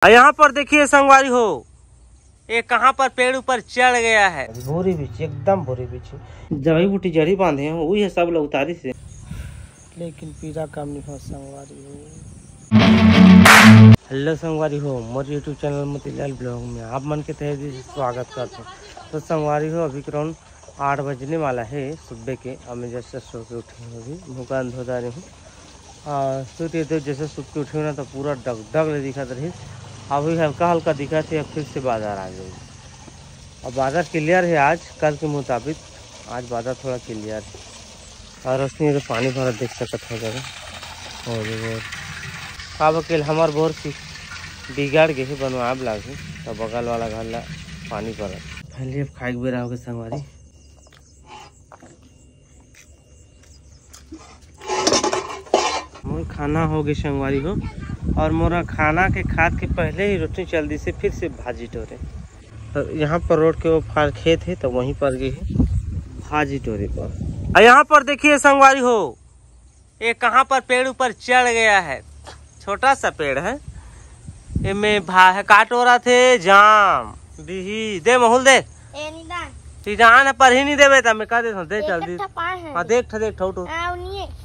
यहाँ पर देखिए संगवारी हो, ये कहाँ पर पेड़ ऊपर चढ़ गया है। भूरी बिछी, एकदम भूरी बिछी, जड़ी बूटी जड़ी बांधे हैं वही है सब लोग उतारी से, लेकिन पीरा काम नहीं हो संगवारी हो। हेलो संगवारी हो, मोर यूट्यूब चैनल मोतीलाल ब्लॉग में आप मन के तहे दिल से स्वागत करता हूँ। तो संगवारी हो, अभी करीब 8 बजने वाला है सुबह के। अब मैं जैसे सो के उठी हूँ, अभी मुँह कान धो रही हूँ। सोते तो जैसे सुबह के उठी हूँ ना तो पूरा डग डग ले दिखा रही। अभी हल्का हल्का दिखा थे, अब फिर से बाजार आ गई। अब बाजार क्लियर है आज, कल के मुताबिक आज बाजार थोड़ा क्लियर है। और उसमें तो पानी भरा देख सकते हो जगह और का वकील हमार बोर की बिगाड़ गए बनवाब लागे तो बगल वाला घर ला पानी भरा। पहले अब खाए भी रहोगे संगवारी। मोर खाना हो गई संगवारी हो, और मोरा खाना के खाद के पहले ही रोटी चल दी से फिर से भाजी टोरे। तो यहाँ पर रोड के वो फार खेत है तो वहीं पर गई है भाजी टोरे पर। और यहाँ पर देखिए संगवारी हो, ये कहाँ पर पेड़ ऊपर चढ़ गया है। छोटा सा पेड़ है, ये में काट हो रहा थे जाम बिही दे महूल दे जान है पर ही नहीं देवे तो मैं कह देता हूँ दे जल्दी। हाँ देख देख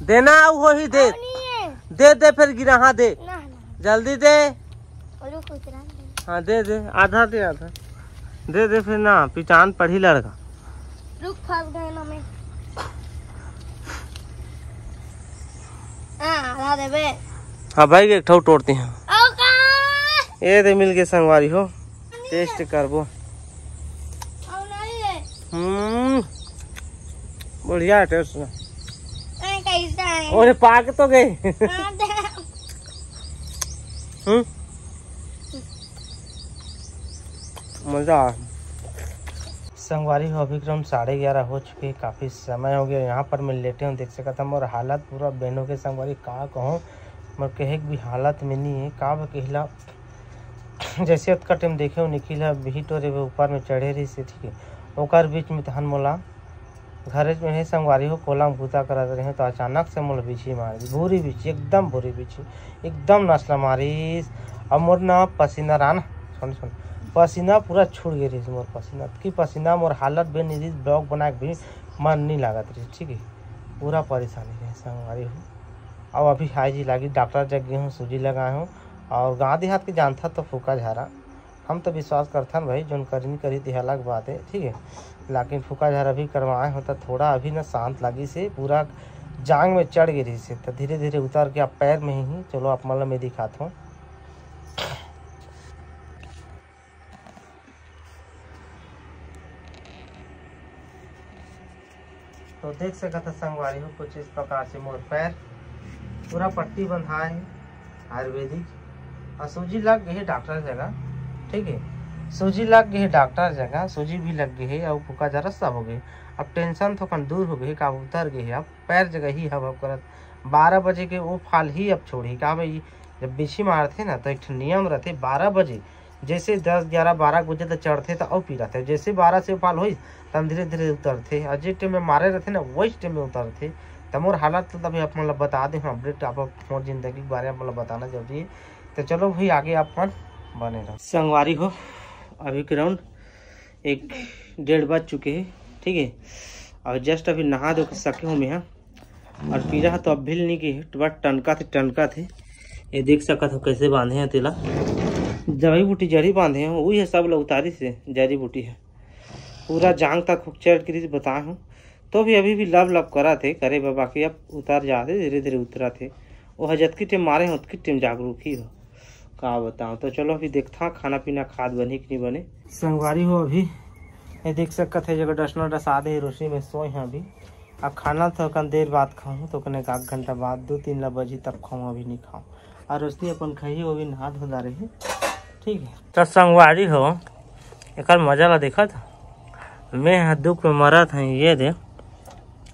देना वो ही दे दे फिर गिरा। हाँ दे जल्दी दे। हाँ दे दे आधा दे आधा दे फिर ना पहचान पढ़ी लड़का। रुक फंस गए ना मैं। आधा दे बे। हाँ भाई एक ठो तोड़ते हैं। ये दे मिल गए संगवारी हो, टेस्ट करबो। बढ़िया टेस्ट ना। ओरे पाक तो गए। मजा आ। संगवारी हो, अभी क्रम 11:30 हो चुके, काफी समय हो गया। यहाँ पर मैं लेटे हूँ, देख सकता हूँ। और हालत पूरा बहनों के संगवारी का कहूँ, मैं कहे भी हालत में नहीं है का कहला। जैसे उतका टाइम देखे हो निकला भीट और ऊपर में चढ़े रही से, ठीक है। ओकर बीच में तहन मोला घरे में है संगवारी हो, कोला भूता करा रहे तो अचानक से मोला बिछी मारी, भूरी बिछी, एकदम भूरी बिछी, एकदम नस्ला मारी। अब मोर ना पसीना रहा ना, सुन पसीना पूरा छूट गई रही मोर पसीना की पसीना। मोर हालत भी नहीं, ब्लॉग बना के भी मन नहीं लागत रही, ठीक है। पूरा परेशानी है संगवारी हो। अब अभी हाई जी लगी, डॉक्टर जग गई हूँ, सूजी लगाए हूँ। और गाँव देहात के जानता तो फूका झारा, हम तो विश्वास करता भाई जो करी थी अलग बात है, ठीक है। लेकिन फूका झारा अभी करवाए हो तो थोड़ा अभी ना शांत लगी से, पूरा जांग में चढ़ गई रही से। तो धीरे धीरे उतर के आप पैर में ही चलो आप मतलब मैं दिखाता हूँ। तो देख सकते संगवारी हो कुछ इस प्रकार से मोर पैर पूरा पट्टी बंधा है आयुर्वेदिक। और सूजी लग गई है डॉक्टर जगह, ठीक है। सूजी लग गई है डॉक्टर जगह, सूजी भी लग गई है और फूका जरा सब हो गई। अब टेंशन थोड़ा दूर हो गई, का उतर गई है। अब पैर जगह ही हब करत 12 बजे के वो फाल ही अब छोड़ी का भाई। जब बिछी मारते ना तो एक नियम रहते 12 बजे, जैसे 10, 11, 12 बजे तक चढ़ते तो और पी रहते, जैसे 12 से फाल हो तब धीरे धीरे उतरते। और जिस टाइम में मारे रहते ना वही टाइम में उतरते। तो मोर हालत तो तभी आप मतलब बता दें अपडेट, आप मोर जिंदगी के बारे में मतलब बताना जरूरी है। तो चलो भाई आगे आप बने रहो। संगवारी हो, अभी के राउंड 1-1:30 बज चुके हैं, ठीक है। और जस्ट अभी नहा धो के सके हूँ मैं यहाँ। और पीरा तो अब भी नहीं की है, टनका थे। ये देख सकते हो कैसे बांधे हैं तिला, जड़ी बूटी जड़ी बांधे हैं वही है सब लोग उतारी से, जड़ी बूटी है पूरा जांग तक चढ़ के बताए हूँ। तो भी अभी भी लब करा थे करे बाबा की, अब उतर जाते धीरे धीरे उतरा थे। वो जतकी टेम मारे हैं उतकी टेम जागरूक ही हो का बताऊँ। तो चलो अभी देखता खाना पीना खाद बने कि नहीं बने। संगवारी हो अभी ये देख सकते है जगह डसना डसा दे रोशनी में सोए हैं अभी। अब खाना तो कन देर बाद खाऊँ तो कने 1 घंटा बाद 2-3 बजे तब खाऊँ, अभी नहीं खाऊँ। और रोशनी अपन खाइए वो भी नहा धो रही, ठीक है। तो संगवारी हो एक मजा ला देखा था, मैं दुख में मरा था ये दे।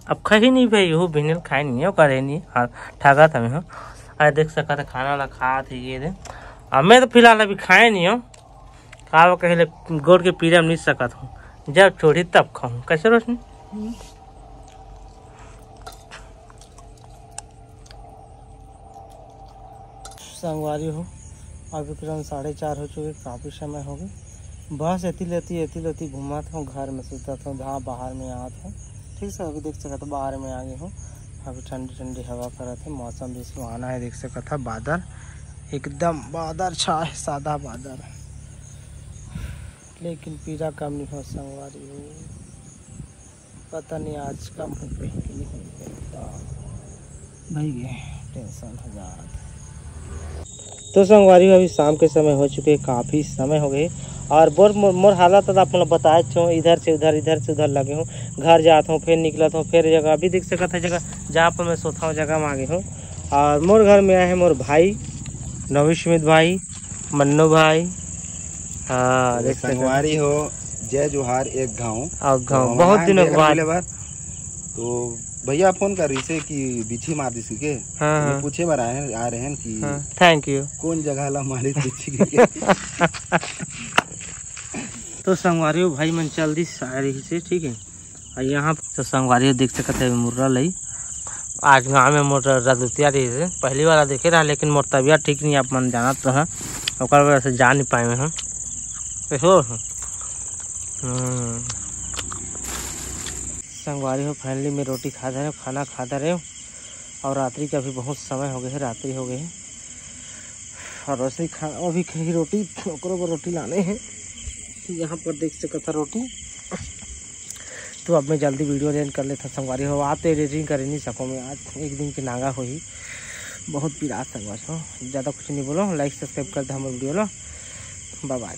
अब खाई नहीं भाई हो बिनल खाए नहीं हो करे नहीं, हाँ ठगा था मैं। अरे देख सकता था खाना वाला खा थे ये दे। अब मैं तो फिलहाल अभी खाए नहीं हूँ, का कहले गोड़ के पीड़ा में नहीं सकता हूँ, जब छोड़ी तब खाऊँ। कैसे रोशनी संगवारी हो अभी करीब 4:30 हो चुके, काफ़ी समय हो गए। बस एती लेती घूमा था घर में, सोता था जहाँ बाहर में आया था। ठीक से अभी देख सकता बाहर में आ गए हूँ। अभी ठंडी ठंडी हवा कर रहे थे, मौसम भी सुहाना है। देख सकता था बादल एकदम बादल छा है, सादा बादल, लेकिन पीरा कम नहीं हो संगवारी हो। पता नहीं आज कम हो पे कि नहीं हो भाई, ये टेंशन हो जाता। तो संगवारी अभी शाम के समय हो चुके, काफ़ी समय हो गए और मोर हालत आप बताए छो, इधर से उधर लगे हूँ। घर जाता हूँ फिर निकलता हूँ, फिर जगह अभी देख सकता है जगह जहाँ पर मैं सोता हूँ जगह में आ गई हूँ। और मोर घर में आए हैं मोर भाई नविस्मित भाई, मन्नू भाई। हाँ देख संगवारी हो, जय जोहार एक गाँव गाँव बहुत दिनों के बाद। तो भैया फोन कर रही से कि बिछी मार दी के। हाँ पूछे बार आ रहे हैं कि थैंक यू कौन जगह ला मारी बिछी के। तो संगवारी भाई मन चल दी शायरी से, ठीक है। और यहाँ तो संगवारी देख सकते हैं मुर्रा लई आज गाँव में मोर रदुतिया रही है, पहली बार देखे रहा, लेकिन मोर तबियत ठीक नहीं, आप मन जाना तो है और वजह से जा नहीं पाए हम। संगवारी हो फाइनली में रोटी खा रहे हो, खाना खा रहे हो और रात्रि का भी बहुत समय हो गया है, रात्रि हो गई है और वैसे ही खाना अभी कहीं रोटी को रोटी लाने हैं। यहाँ पर देख सकता रोटी। तो अब मैं जल्दी वीडियो एडिट कर लेता संगवारी हो। आप तो एडिटिंग कर नहीं सको, मैं आज एक दिन की नागा हो ही बहुत पीड़ा संगवारी हो। ज़्यादा कुछ नहीं बोलो, लाइक सब्सक्राइब कर दे हमारे वीडियो लो। Bye bye.